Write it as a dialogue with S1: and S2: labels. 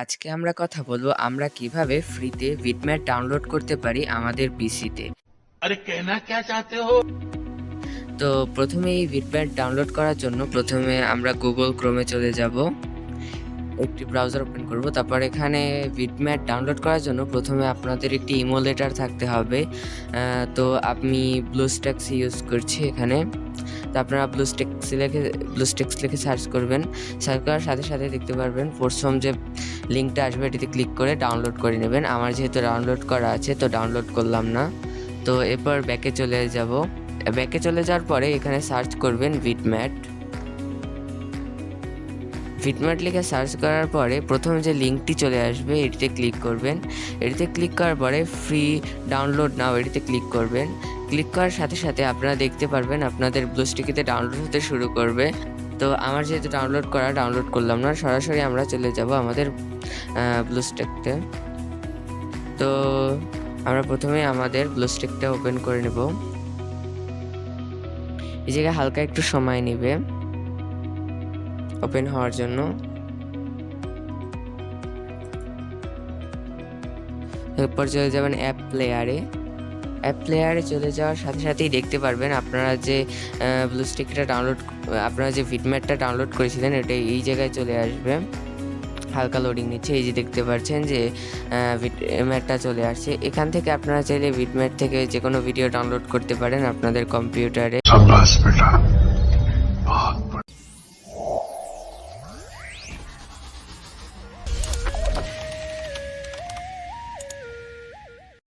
S1: আজকে আমরা কথা বলবো আমরা কিভাবে ফ্রিতে বিটম্যাট ডাউনলোড করতে পারি আমাদের পিসিতে।
S2: अरे कहना क्या चाहते हो।
S1: তো প্রথমে এই বিটম্যাট ডাউনলোড করার জন্য প্রথমে আমরা গুগল ক্রোমে চলে যাব, একটি ব্রাউজার ওপেন করব। তারপর এখানে বিটম্যাট ডাউনলোড করার জন্য প্রথমে আপনাদের একটি ইমুলেটর থাকতে হবে। তো আমি ব্লুস্ট্যাক্স ইউজ করছি এখানে। তো আপনারা ব্লুস্ট্যাক্স লিখে সার্চ করবেন। সার্চ করার সাথে সাথে দেখতে পারবেন প্রথম যে লিঙ্কটা আসবে এটিতে ক্লিক করে ডাউনলোড করে নেবেন। আমার যেহেতু ডাউনলোড করা আছে তো ডাউনলোড করলাম না। তো এরপর ব্যাকে চলে যাব। ব্যাকে চলে যাওয়ার পরে এখানে সার্চ করবেন বিটম্যাট লিখে সার্চ করার পরে প্রথম যে লিঙ্কটি চলে আসবে এটিতে ক্লিক করবেন। এটিতে ক্লিক করার পরে ফ্রি ডাউনলোড নাও এটিতে ক্লিক করবেন। ক্লিক করার সাথে সাথে আপনারা দেখতে পারবেন আপনাদের ব্লুস্ট্যাকিতে ডাউনলোড হতে শুরু করবে। তো আমার যেহেতু ডাউনলোড করলাম না, সরাসরি আমরা চলে যাব আমাদের ব্লুস্ট্যাকতে। তো আমরা প্রথমে আমাদের ব্লুস্ট্যাকটা ওপেন করে নেব। এই জায়গায় হালকা একটু সময় নেবে ওপেন হওয়ার জন্য। এরপর চলে যাবেন অ্যাপ প্লেয়ারে চলে যাওয়ার সাথে সাথেই দেখতে পারবেন আপনারা যে আপনারা যে বিটম্যাটটা ডাউনলোড করেছিলেন এটা এই জায়গায় চলে আসবে। হালকা লোডিং নিচ্ছে, এই যে দেখতে পাচ্ছেন যে বিটম্যাটটা চলে আসছে। এখান থেকে আপনারা চাইলে বিটম্যাট থেকে যে কোনো ভিডিও ডাউনলোড করতে পারেন আপনাদের কম্পিউটারে।